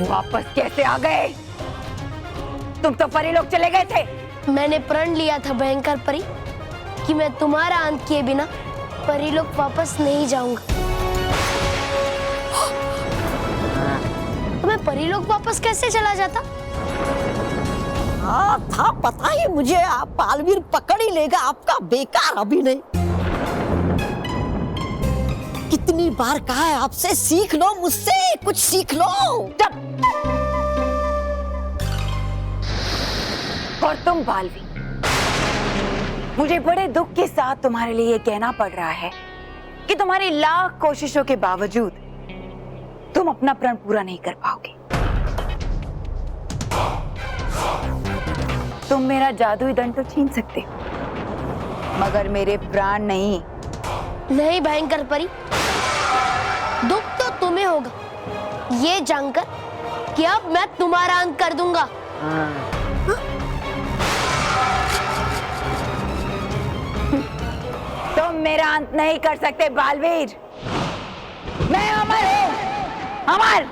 वापस कैसे आ गए? तुम तो परी लोग चले गए थे। मैंने प्रण लिया था भयंकर परी कि मैं तुम्हारा अंत किए बिना परी लोग वापस नहीं जाऊंगा। तो मैं परी लोग वापस कैसे चला जाता? हाँ था पता ही मुझे, आप बालवीर पकड़ ही लेगा आपका बेकार अभिनय। कितनी बार कहा है आपसे, सीख लो मुझसे, कुछ सीख लो। और तुम बालवीर, मुझे बड़े दुख के साथ तुम्हारे लिए कहना पड़ रहा है कि तुम्हारी लाख कोशिशों के बावजूद तुम अपना प्रण पूरा नहीं कर पाओगे। तुम मेरा जादुई दंड तो छीन सकते हो, मगर मेरे प्राण नहीं। नहीं भयंकर परी, दुख तो तुम्हें होगा ये जानकर कि अब मैं तुम्हारा अंत कर दूंगा। तुम मेरा अंत नहीं कर सकते बालवीर। मैं अमर हूं, अमर।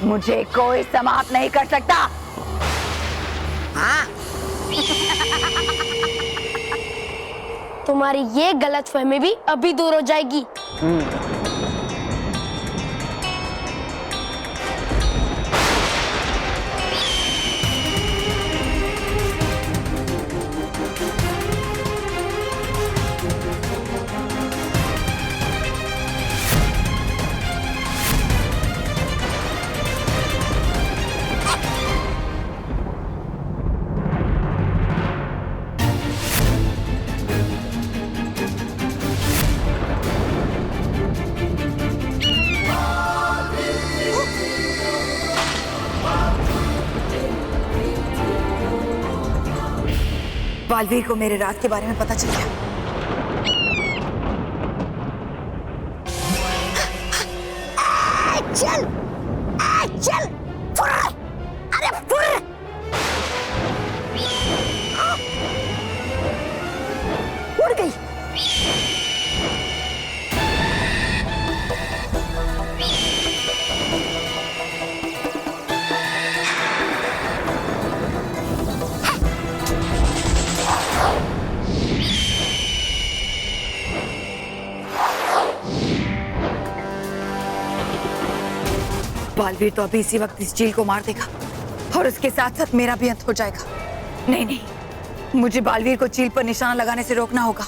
मुझे कोई समाप्त नहीं कर सकता। हाँ तुम्हारी ये गलतफहमी भी अभी दूर हो जाएगी। बालवीर को मेरे राज के बारे में पता चल गया। चल चल फुर, अरे फुर। उड़ गई। बालवीर तो अभी इसी वक्त इस चील को मार देगा और उसके साथ साथ मेरा भी अंत हो जाएगा। नहीं नहीं, मुझे बालवीर को चील पर निशाना लगाने से रोकना होगा।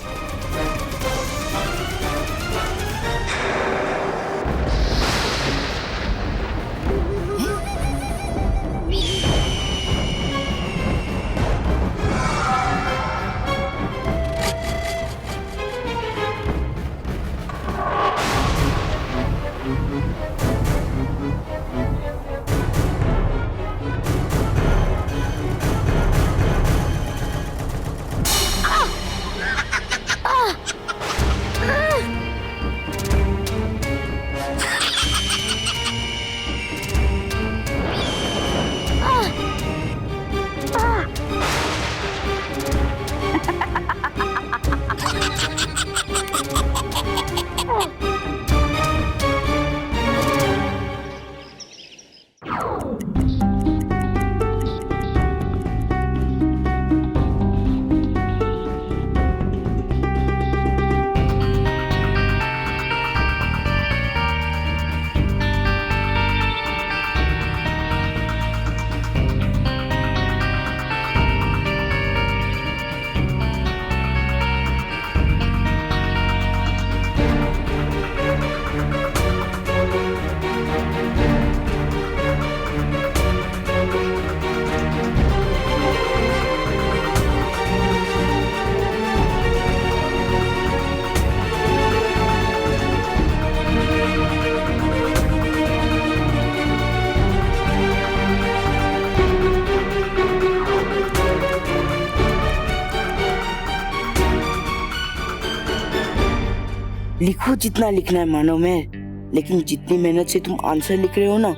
लिखो जितना लिखना है मानो में, लेकिन जितनी मेहनत से तुम आंसर लिख रहे हो ना,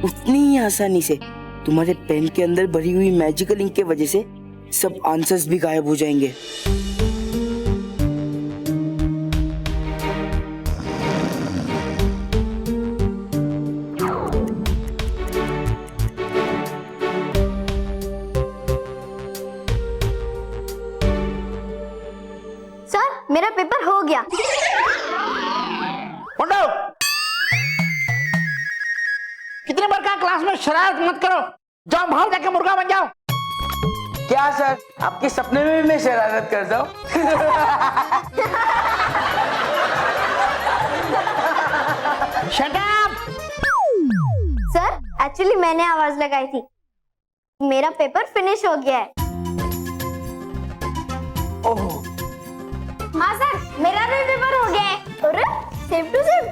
उतनी ही आसानी से तुम्हारे पेन के अंदर भरी हुई मैजिकल इंक के वजह से सब आंसर्स भी गायब हो जाएंगे। मेरा पेपर हो गया। मुंडो, कितनी बार कहा क्लास में शरारत मत करो, जाओ बाहर जाके मुर्गा बन जाओ। क्या सर, आपके सपने में भी मैं शरारत करता हूँ? Shut up. सर, एक्चुअली मैंने आवाज लगाई थी। मेरा पेपर फिनिश हो गया है। ओह, हाँ सर, मेरा भी पेपर हो गया है। अरे, सेम टू सेम।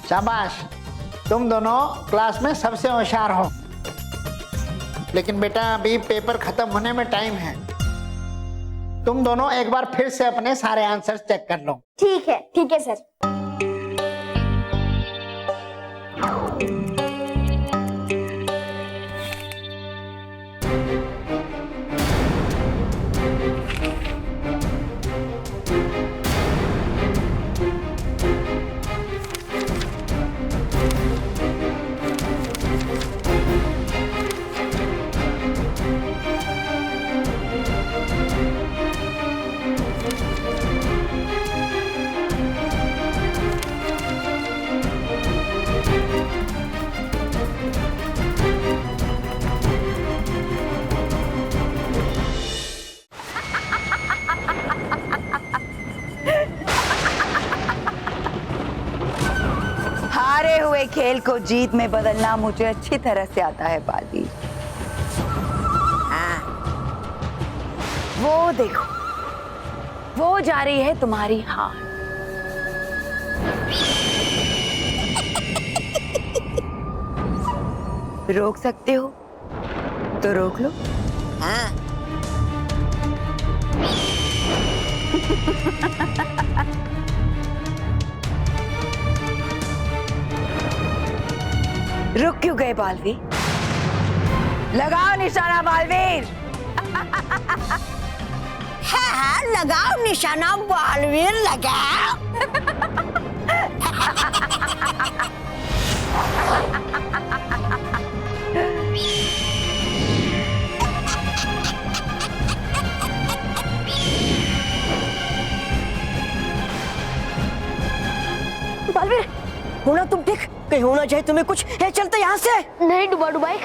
शाबाश, तुम दोनों क्लास में सबसे होशियार हो। लेकिन बेटा अभी पेपर खत्म होने में टाइम है। तुम दोनों एक बार फिर से अपने सारे आंसर्स चेक कर लो। ठीक है सर। हारे हुए खेल को जीत में बदलना मुझे अच्छी तरह से आता है बालवीर। हाँ, वो देखो, वो जा रही है तुम्हारी हार। रोक सकते हो तो रोक लो। हाँ, रुक क्यों गए बालवीर? लगाओ निशाना बालवीर। हाँ, लगाओ निशाना बालवीर, लगाओ। बालवीर, होना तुम ठीक, कहीं होना चाहिए तुम्हें कुछ। है, चलते यहाँ से। नहीं डुबा डुबाई,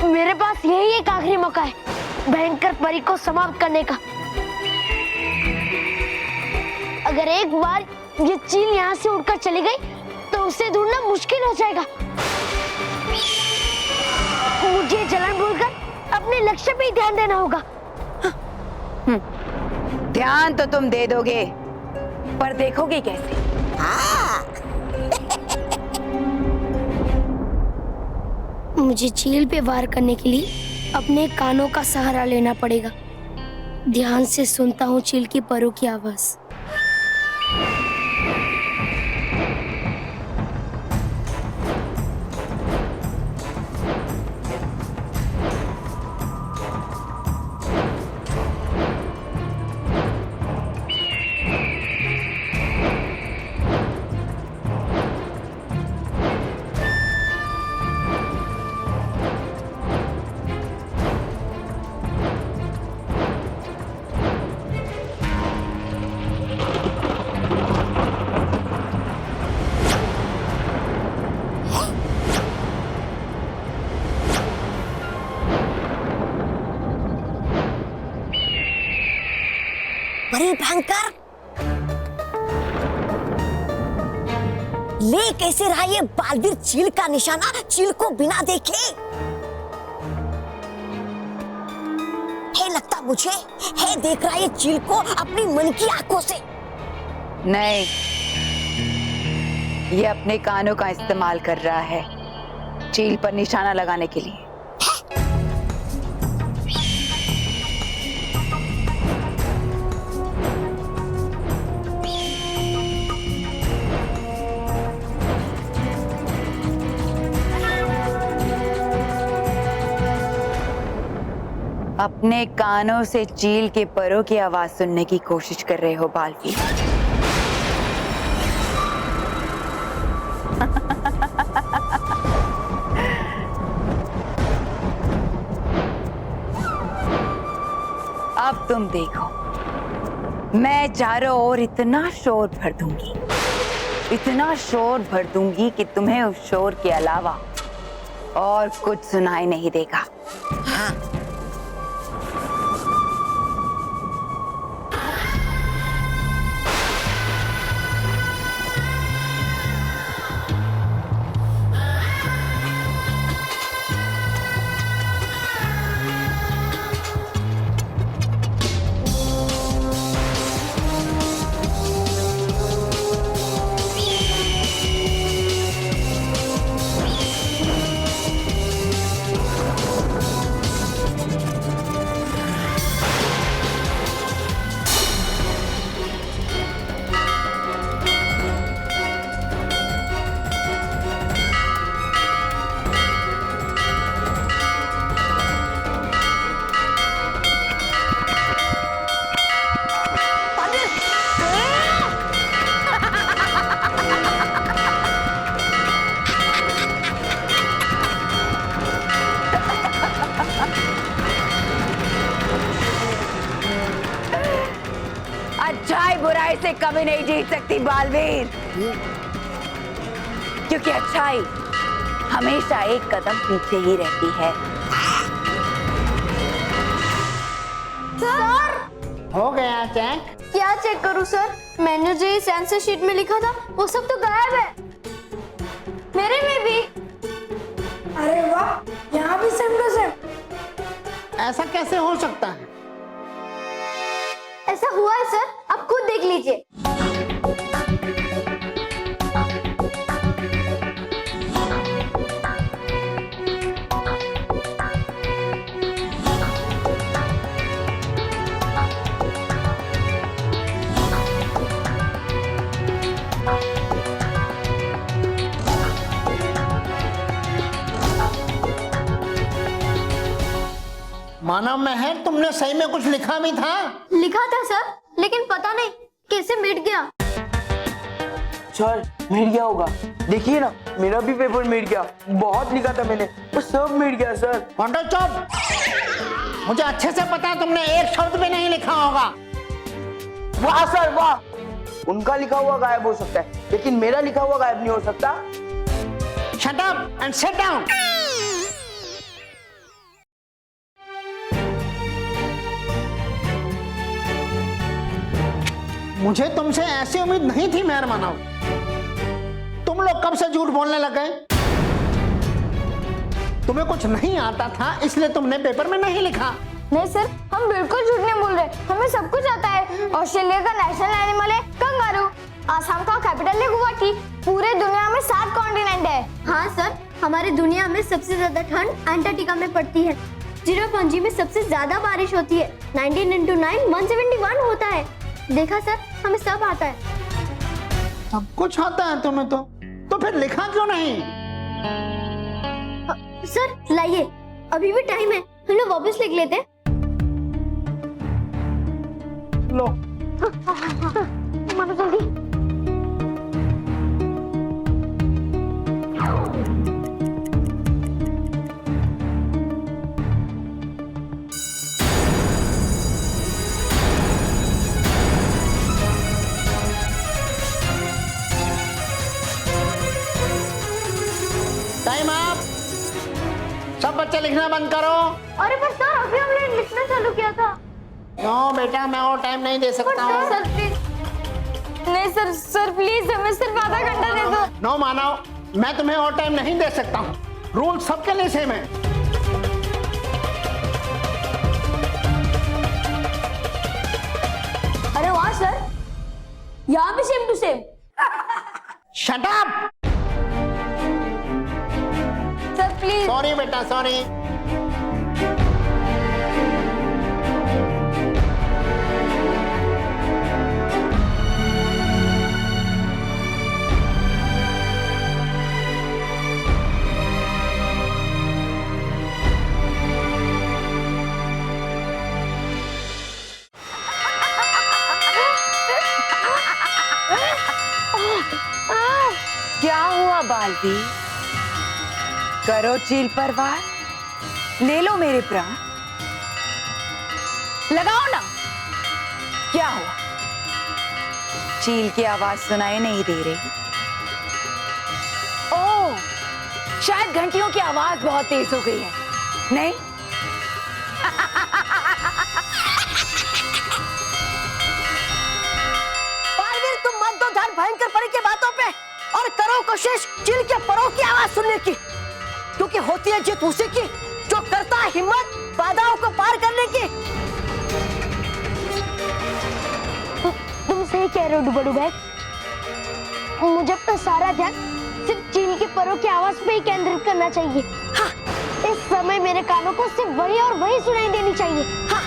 मेरे पास यही एक आखिरी मौका है भयंकर परी को समाप्त करने का। अगर एक बार ये चील यहाँ से उड़कर चली गई तो उसे ढूंढना मुश्किल हो जाएगा। मुझे जलन भूलकर अपने लक्ष्य पे ही ध्यान देना होगा। ध्यान तो तुम दे दोगे, पर देखोगे कैसे? मुझे चील पे वार करने के लिए अपने कानों का सहारा लेना पड़ेगा। ध्यान से सुनता हूँ चील की परों की आवाज। बड़ी भयंकर, ले कैसे रहा ये बालवीर चील का निशाना, चील को बिना देखे? है लगता मुझे, है देख रहा ये चील को अपनी मन की आंखों से। नहीं, ये अपने कानों का इस्तेमाल कर रहा है चील पर निशाना लगाने के लिए। अपने कानों से चील के परों की आवाज सुनने की कोशिश कर रहे हो बालवीर। अब तुम देखो, मैं चारों ओर इतना शोर भर दूंगी, इतना शोर भर दूंगी कि तुम्हें उस शोर के अलावा और कुछ सुनाई नहीं देगा। हाँ। अच्छाई बुराई से कभी नहीं जीत सकती बालवीर, क्योंकि अच्छाई हमेशा एक कदम पीछे ही रहती है। सर हो गया चेक? क्या चेक करूं सर? मैंने जो इस आंसर शीट में लिखा था वो सब तो गायब है। मेरे में भी। अरे वाह, यहाँ भी सेम टू सेम। ऐसा कैसे हो सकता है? ऐसा हुआ है सर, आप खुद देख लीजिए। मानव महर, तुमने सही में कुछ लिखा भी था? लिखा था सर, लेकिन पता नहीं कैसे मिट गया। सर मिट गया होगा, देखिए ना मेरा भी पेपर मिट गया, बहुत लिखा था मैंने, वो सब मिट गया सर। मोंटो चुप, मुझे अच्छे से पता है तुमने एक शब्द भी नहीं लिखा होगा। वाह सर वाह, उनका लिखा हुआ गायब हो सकता है लेकिन मेरा लिखा हुआ गायब नहीं हो सकता। Shut up and sit down. मुझे तुमसे ऐसी उम्मीद नहीं थी मेहर मानव। तुम लोग कब से झूठ बोलने लग गए? तुम्हें कुछ नहीं आता था इसलिए तुमने पेपर में नहीं लिखा। नहीं सर, हम बिल्कुल झूठ नहीं बोल रहे, हमें सब कुछ आता है। ऑस्ट्रेलिया का नेशनल एनिमल है कंगारू, आसाम का कैपिटल है गुवाहाटी, पूरे दुनिया में 7 कॉन्टिनेंट है। हाँ सर, हमारी दुनिया में सबसे ज्यादा ठंड अंटार्कटिका में पड़ती है। चिरापुंजी में सबसे ज्यादा बारिश होती है। 19 into 9 171 होता है। देखा सर, हमें सब आता है। सब कुछ आता है तुम्हें तो फिर लिखा क्यों नहीं? सर लाइए, अभी भी टाइम है, हम लोग वापस लिख लेते हैं। लो। मानो जल्दी। Time up. सब बच्चे लिखना बंद करो। अरे पर सर, अभी हमने लिखना चालू किया था। नो बेटा, मैं और टाइम नहीं दे सकता हूँ। Sir please. नहीं सर, सर प्लीज हमें सिर्फ आधा घंटा दे दो। नो मानव, मैं तुम्हें और टाइम नहीं दे सकता हूँ। रूल सबके लिए सेम है। अरे वाह सर, यहाँ भी same to same. Shut up. Sir please. Sorry बेटा, सॉरी। क्या हुआ बालवीर? करो चील पर वार, ले लो मेरे प्राण। लगाओ ना। क्या हुआ? चील की आवाज सुनाई नहीं दे रही? ओह, शायद घंटियों की आवाज बहुत तेज हो गई है। नहीं? बालवीर, तुम मत दो ध्यान भयंकर परी की बातों पे और करो कोशिश चील के परों की आवाज सुनने की, क्योंकि होती है जीत उसी की जो करता है हिम्मत बाधाओं को पार करने की। तुम सही कह रहे हो डुबडू भाई। मुझे अपना सारा ध्यान सिर्फ चील के परों की आवाज पे ही केंद्रित करना चाहिए। हाँ। इस समय मेरे कानों को सिर्फ वही और वही सुनाई देनी चाहिए। हाँ।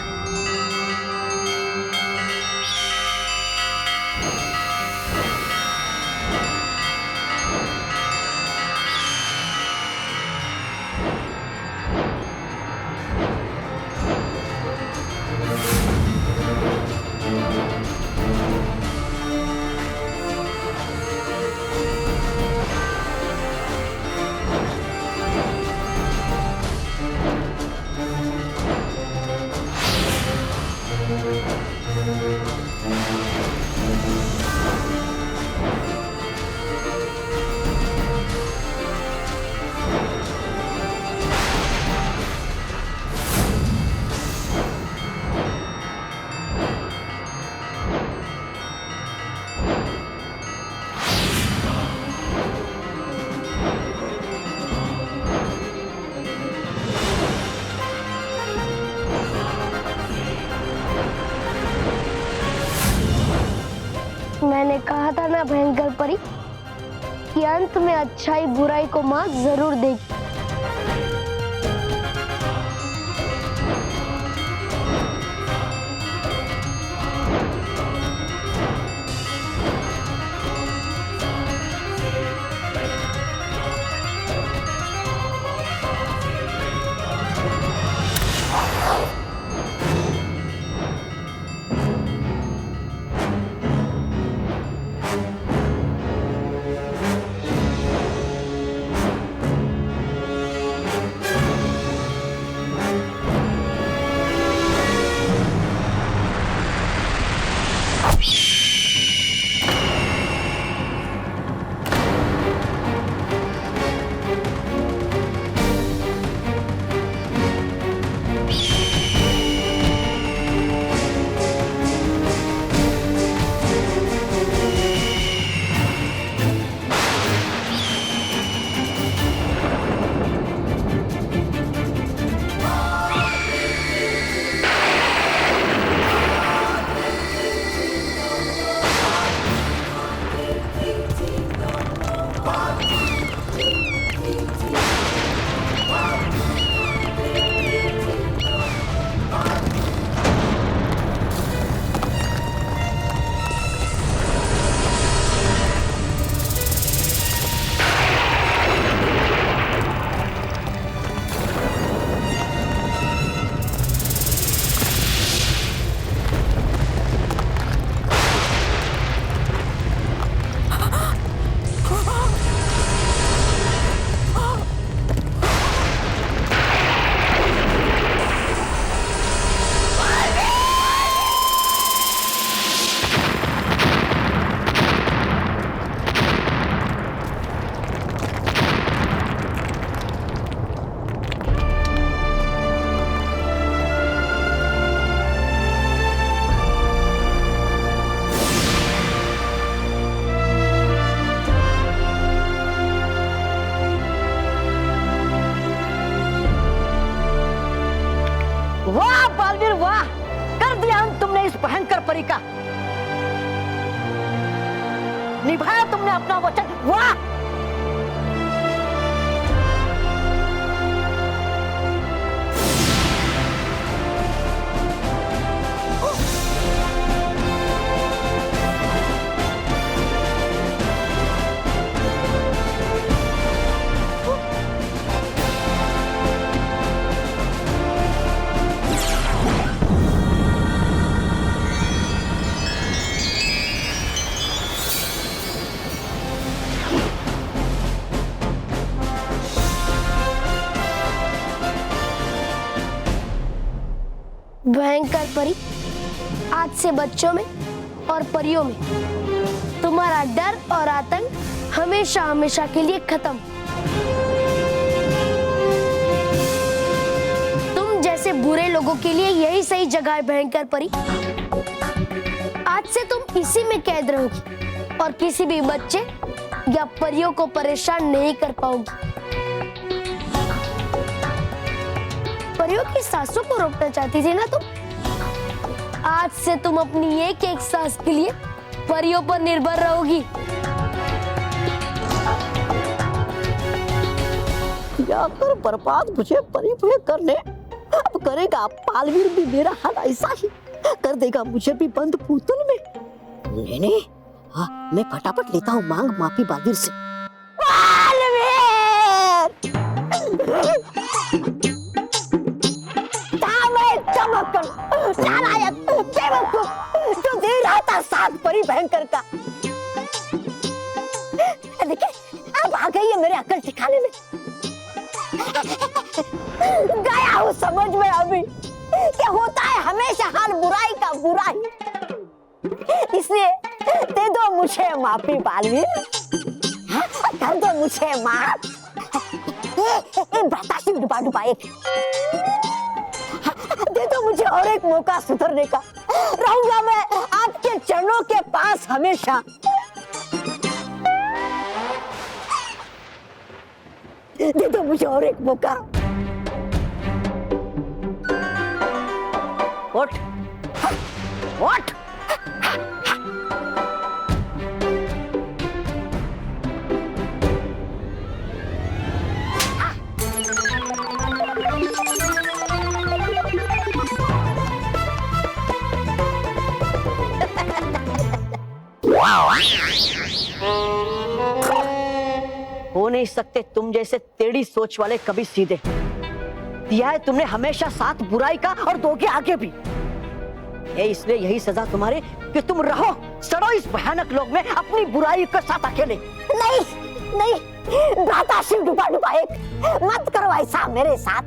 मैंने कहा था ना भयंकर परी कि अंत में अच्छाई बुराई को मात जरूर देगी। वाह बालवीर वाह, कर दिया अंत तुमने इस भयंकर परी का। निभाया तुमने अपना वचन। वाह। भयंकर परी, आज से बच्चों में और परियों में तुम्हारा डर और आतंक हमेशा हमेशा के लिए खत्म। तुम जैसे बुरे लोगों के लिए यही सही जगह है भयंकर परी। आज से तुम इसी में कैद रहोगी और किसी भी बच्चे या परियों को परेशान नहीं कर पाओगी। परियों की सांसों को रोकना चाहती थी ना तुम? आज से तुम अपनी एक एक सांस के लिए परियों पर निर्भर रहोगी। या कर बर्बाद मुझे परी मुझे कर ले। अब करेगा पालवीर भी मेरा हाल ऐसा ही कर देगा, मुझे भी बंद पुतल में। नहीं, हाँ, मैं फटाफट लेता हूँ मांग माफी बालवीर से। जो दे रहा था साथ परी भयंकर का, देखिए अब आ गई है मेरे अकल ठिकाने में। गया हूँ समझ में अभी क्या होता है हमेशा हाल बुराई का बुराई। इसलिए दे दो मुझे माफी बालवीर, कर दो मुझे माफ। बतासी डुबा डुबा एक दे दो मुझे और एक मौका सुधरने का। रहूंगा मैं आपके चरणों के पास हमेशा। दे दो मुझे और एक मौका। उठ, उठ। हो नहीं सकते तुम जैसे टेढ़ी सोच वाले कभी सीधे। दिया है तुमने हमेशा साथ बुराई का और दोगे आगे भी। इसलिए यही सजा तुम्हारे कि तुम रहो सड़ो इस भयानक लोक में अपनी बुराई के साथ अकेले। नहीं नहीं भ्राता शिव डुबा डुबा एक मत करो ऐसा मेरे साथ।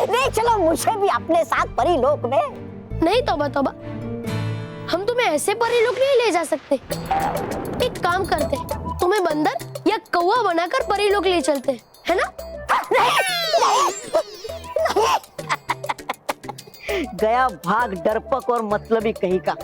नहीं चलो मुझे भी अपने साथ परी लोक में। नहीं तौबा तौबा, हम तुम्हें ऐसे परी लोक नहीं ले जा सकते। एक काम करते, तुम्हें बंदर या कौवा बनाकर परी लोक ले चलते, है ना? गया भाग डरपक और मतलबी कहीं का।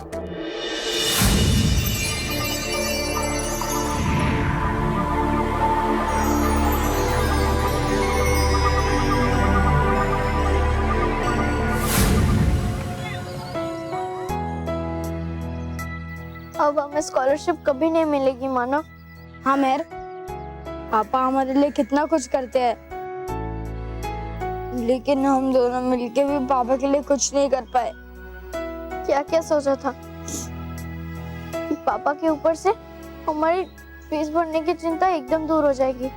अब हमें स्कॉलरशिप कभी नहीं मिलेगी मानो। हाँ मेहर, पापा हमारे लिए कितना कुछ करते हैं, लेकिन हम दोनों मिलके भी पापा के लिए कुछ नहीं कर पाए। क्या क्या सोचा था कि पापा के ऊपर से हमारी फीस भरने की चिंता एकदम दूर हो जाएगी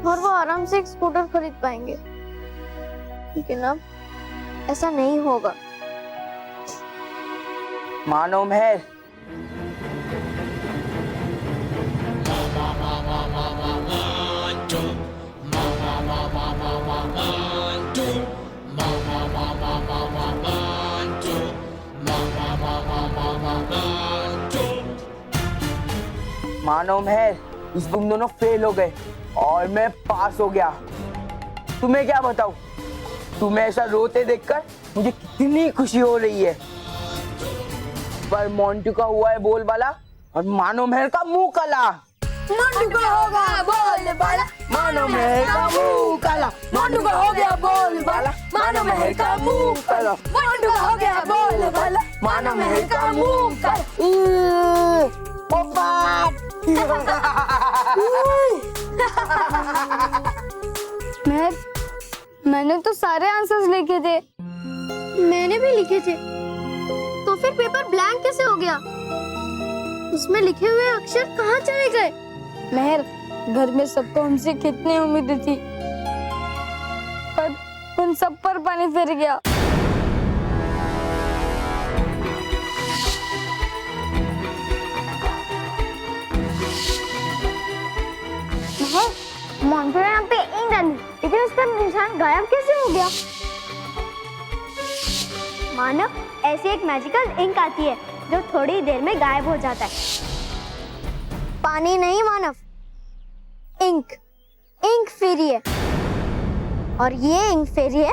और वो आराम से एक स्कूटर खरीद पाएंगे, लेकिन अब ऐसा नहीं होगा। मानो मेहर, मानो मेहर, इस तुम दोनों फेल हो गए और मैं पास हो गया। तुम्हें क्या बताऊं, तुम्हें ऐसा रोते देखकर मुझे कितनी खुशी हो रही है। पर मोंटू का हुआ है बोल वाला और मानो मेहर का मुंह काला। मोंटू का होगा बोल बाला, मानो मेहर का मुंह काला। मोंटू का हो गया बोल बाला, मानो मेहर का मुंह काला। मोंटू का हो गया बोल बाला, मानो मेहर का मुंह काला। मैंने तो सारे आंसर्स लिखे थे। मैंने भी लिखे थे। तो फिर पेपर ब्लैंक कैसे हो गया? उसमें लिखे हुए अक्षर कहाँ चले गए? मेहर, घर में सबको हमसे कितनी उम्मीदें थी, पर उन सब पर पानी फिर गया। मोंटू ने यहाँ पे ईंट डाली, लेकिन उस पर निशान गायब कैसे हो गया? मानव, ऐसी एक मैजिकल इंक आती है जो थोड़ी देर में गायब हो जाता है। पानी नहीं मानव, इंक, इंक फेरी है। और ये इंक फेरी है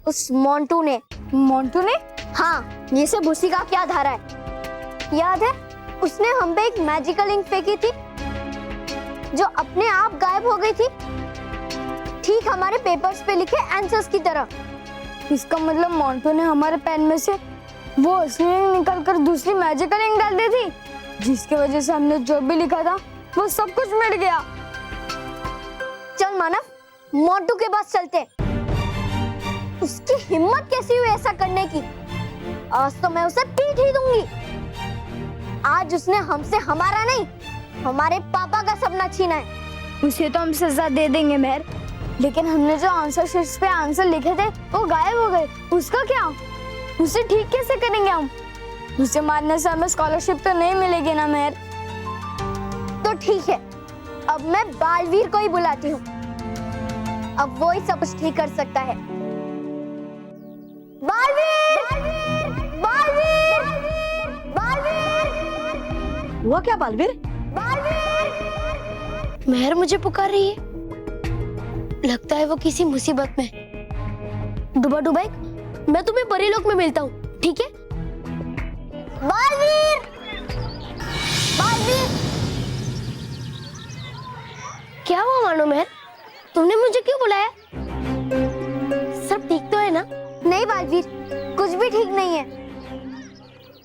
उस मोंटू ने। मोंटू ने? हाँ, ये सब उसी का क्या धारा है। याद है उसने हम पे एक मैजिकल इंक फेंकी थी जो अपने आप गायब हो गई थी, ठीक हमारे पेपर्स पे लिखे आंसर्स की तरह। इसका मतलब मोंटू ने हमारे पेन में से वो असली इंक निकाल कर दूसरी मैजिकल इंक डाल दी थी, जिसकी वजह से हमने जो भी लिखा था वो सब कुछ मिट गया। चल मानव, मोंटू के पास चलते। उसकी हिम्मत कैसी हुई ऐसा करने की? आज तो मैं उसे पीट ही दूंगी। आज उसने हमसे हमारा नहीं, हमारे पापा का सपना छीना है। उसे तो हम सजा दे देंगे मेहर, लेकिन हमने जो आंसर शीट्स पे आंसर लिखे थे वो गायब हो गए। उसका क्या? उसे ठीक कैसे करेंगे हम? उसे मारने से हमें स्कॉलरशिप तो नहीं मिलेगी ना मेहर। तो ठीक है, अब मैं बालवीर को ही बुलाती हूँ। अब वो ही सब कुछ ठीक कर सकता है। बालवीर! बालवीर! बालवीर! हुआ क्या बालवीर? बालवीर! मेहर मुझे पुकार रही है। लगता है वो किसी मुसीबत में। डुबा डुबाई, मैं तुम्हें परीलोक में मिलता हूँ, ठीक है? बालवीर! बालवीर! क्या हुआ मानो मेहर? तुमने मुझे क्यों बुलाया? सब ठीक तो है ना? नहीं बालवीर, कुछ भी ठीक नहीं है।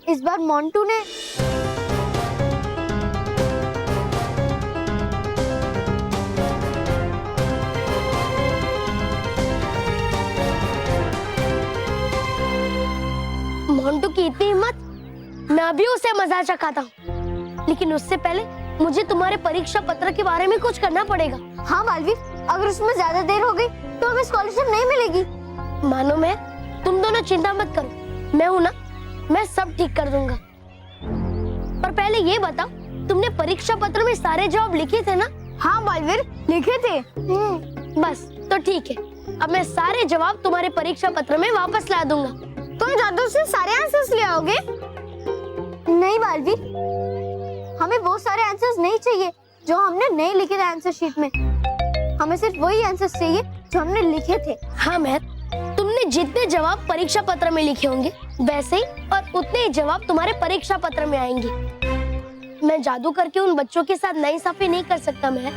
इस बार मोंटू ने मोंटू की इतनी हिम्मत, मैं अभी उसे मजा चखाता हूँ। लेकिन उससे पहले मुझे तुम्हारे परीक्षा पत्र के बारे में कुछ करना पड़ेगा। हाँ बालवीर, अगर उसमें ज्यादा देर हो गई तो हमें स्कॉलरशिप नहीं मिलेगी। मानो मैं, तुम दोनों चिंता मत करो, मैं हूं ना, मैं सब ठीक कर दूंगा। पर पहले ये बताओ, तुमने परीक्षा पत्र में सारे जवाब लिखे थे ना? हाँ बालवीर, लिखे थे। बस तो ठीक है, अब मैं सारे जवाब तुम्हारे परीक्षा पत्र में वापस ला दूंगा। तुम जादू से सारे आंसर्स ले आओगे? नहीं बालवीर, हमें वो सारे आंसर्स नहीं चाहिए जो हमने नहीं लिखे थे आंसर शीट में। हमें सिर्फ वही आंसर्स चाहिए जो हमने लिखे थे। हाँ मेहर, तुमने जितने जवाब परीक्षा पत्र में लिखे होंगे वैसे ही और उतने ही जवाब तुम्हारे परीक्षा पत्र में आएंगे। मैं जादू करके उन बच्चों के साथ नाइंसाफी नहीं कर सकता मेहर,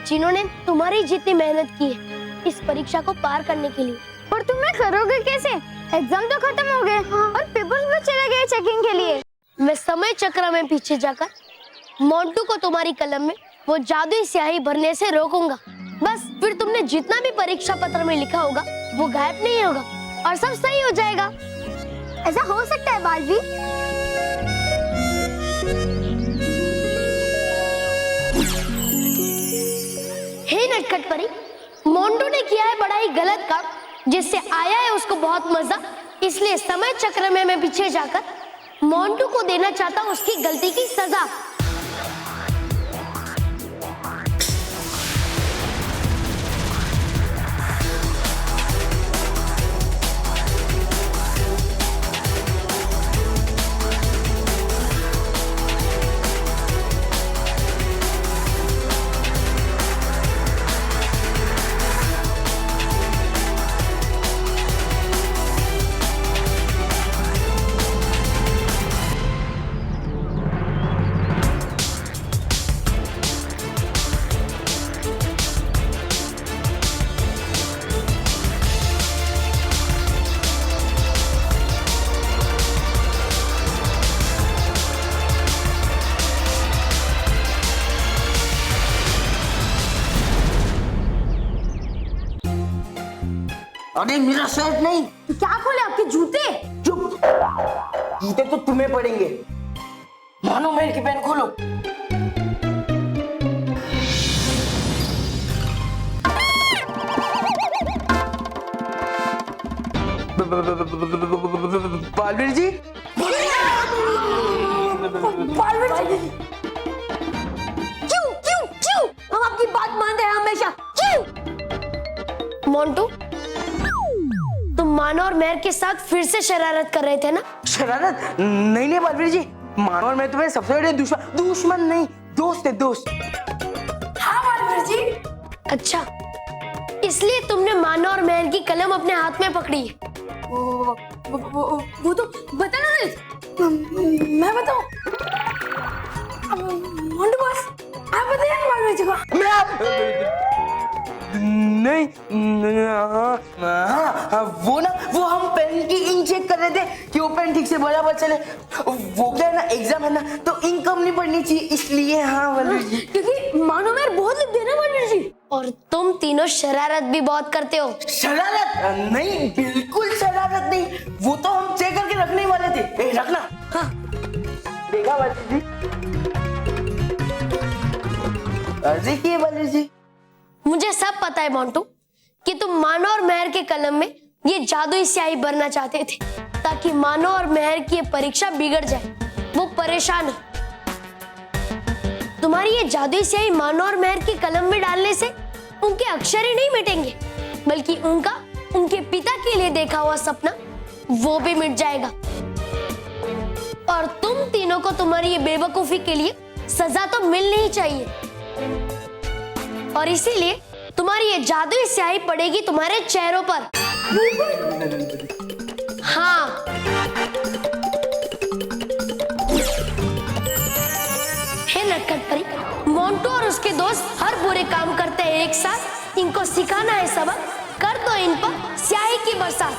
जिन्होंने तुम्हारी जितनी मेहनत की है इस परीक्षा को पार करने के लिए। पर तुम्हें करोगे कैसे? एग्जाम तो खत्म हो गए और पेपर्स भी चले गए चेकिंग के लिए। मैं समय चक्र में पीछे जाकर मोंटू को तुम्हारी कलम में वो जादुई स्याही भरने से रोकूंगा। बस फिर तुमने जितना भी परीक्षा पत्र में लिखा होगा वो गायब नहीं होगा और सब सही हो जाएगा। ऐसा हो सकता है बालवीर? हे नटखट परी, मोंटू ने किया है बड़ा ही गलत काम, जिससे आया है उसको बहुत मजा। इसलिए समय चक्र में मैं पीछे जाकर मोंटू को देना चाहता हूँ उसकी गलती की सजा। अरे मेरा शर्ट नहीं। क्या खोले आपके जूते? चुप, जूते तो तुम्हें पड़ेंगे। मानो मेहर की पेन खोलो। बालवीर जी, बालवीर जी, क्यों क्यों क्यों हम आपकी बात मान रहे हैं हमेशा? क्यों? मोंटू, तुम मानो और मेहर के साथ फिर से शरारत कर रहे थे ना? शरारत? नहीं नहीं बलवीर जी, मानो और मैं तुम्हें सबसे बड़े दुश्मन नहीं, दोस्त है, दोस्त। हाँ बलवीर जी। अच्छा, इसलिए तुमने मानो और मेहर की कलम अपने हाथ में पकड़ी है? वो तो बताना नहीं, मैं बताऊं? मोंटू बॉस, आप बताइए बलवीर जी को। नहीं, वो हम पेन की इंक चेक कर रहे थे कि वो पेन ठीक से बराबर चले। वो क्या है ना, एग्जाम है ना, तो इंक कम नहीं पड़नी चाहिए, इसलिए। हाँ बलवीर जी, क्योंकि मानो मेहर बहुत लिख देना बलवीर जी। और तुम तीनों शरारत भी बहुत करते हो। शरारत नहीं, बिल्कुल शरारत नहीं, वो तो हम चेक करके रखने वाले थे। रखना। हाँ देखा बलवीर जी, देखिए बलवीर जी। मुझे सब पता है मोंटू कि तुम मानो और मेहर के कलम में ये जादुई स्याही भरना चाहते थे ताकि मानो और मेहर की ये परीक्षा बिगड़ जाए, वो परेशान हो। तुम्हारी ये जादुई स्याही मानो और मेहर की कलम में डालने से उनके अक्षर ही नहीं मिटेंगे, बल्कि उनके पिता के लिए देखा हुआ सपना वो भी मिट जाएगा। और तुम तीनों को तुम्हारी ये बेवकूफी के लिए सजा तो मिलनी ही चाहिए। और इसीलिए तुम्हारी ये जादुई स्याही पड़ेगी तुम्हारे चेहरों पर। हाँ, हे नटखट परी, मोंटू और उसके दोस्त हर बुरे काम करते हैं एक साथ। इनको सिखाना है सबक, कर दो इन पर स्याही की बरसात।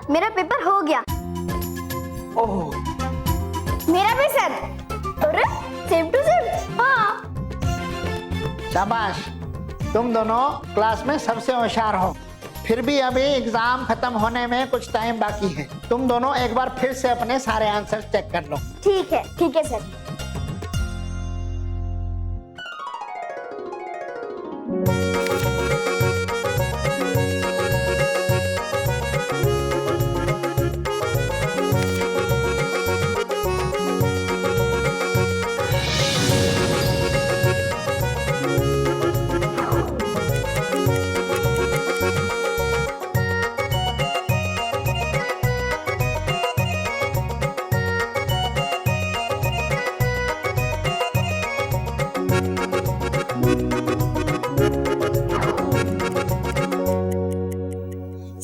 मेरा पेपर हो गया। ओह, मेरा भी सर। अरे सेम टू सेम। हाँ। शाबाश, तुम दोनों क्लास में सबसे होशियार हो। फिर भी अभी एग्जाम खत्म होने में कुछ टाइम बाकी है। तुम दोनों एक बार फिर से अपने सारे आंसर चेक कर लो। ठीक है सर।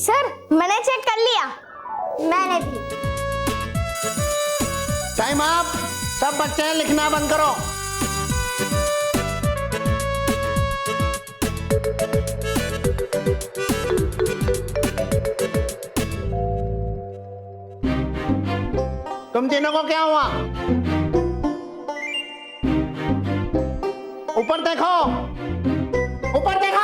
सर मैंने चेक कर लिया। मैंने भी। Time up. सब बच्चे लिखना बंद करो। तुम तीनों को क्या हुआ? ऊपर देखो, ऊपर देखो।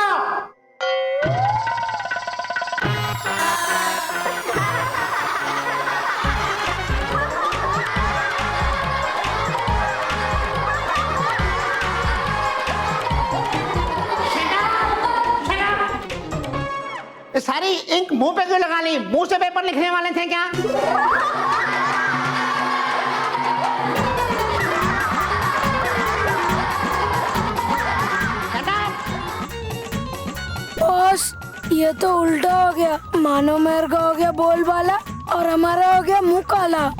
सारी इंक मुंह पे क्यों लगा ली? मुंह से पेपर लिखने वाले थे क्या? बॉस, ये तो उल्टा हो गया। मानो मेहर का हो गया बोल वाला और हमारा हो गया मुंह काला।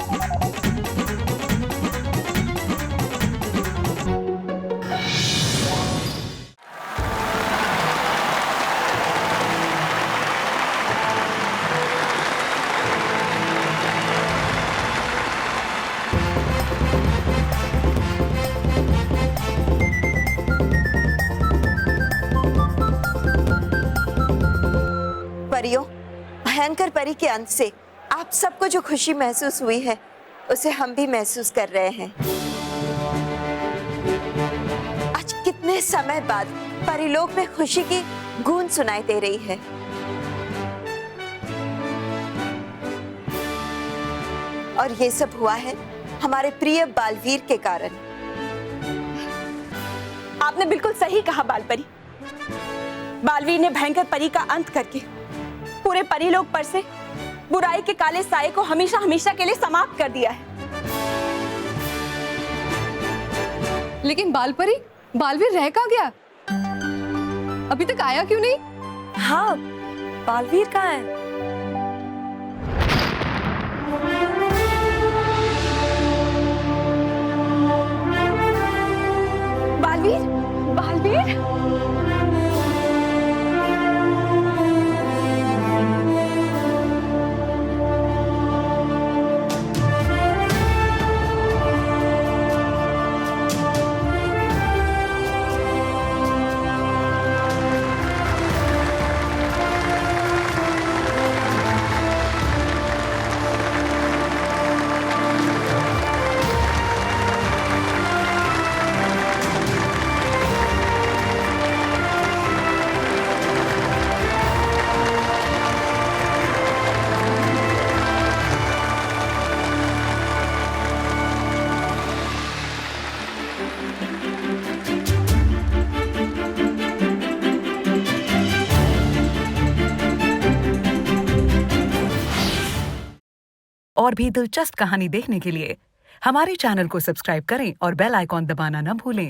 परियों, भयंकर परी के अंत से आप सबको जो खुशी महसूस हुई है उसे हम भी महसूस कर रहे हैं। इतने समय बाद परिलोक में खुशी की गूंज सुनाई दे रही है। और ये सब हुआ है हमारे प्रिय बालवीर के कारण। आपने बिल्कुल सही कहा बालपरी। बालवीर ने भयंकर परी का अंत करके पूरे परिलोक पर से बुराई के काले साये को हमेशा हमेशा के लिए समाप्त कर दिया है। लेकिन बालपरी, बालवीर रह कहाँ गया? अभी तक आया क्यों नहीं? हाँ, बालवीर कहाँ है? बालवीर, बालवीर, और भी दिलचस्प कहानी देखने के लिए हमारे चैनल को सब्सक्राइब करें और बेल आइकॉन दबाना न भूलें।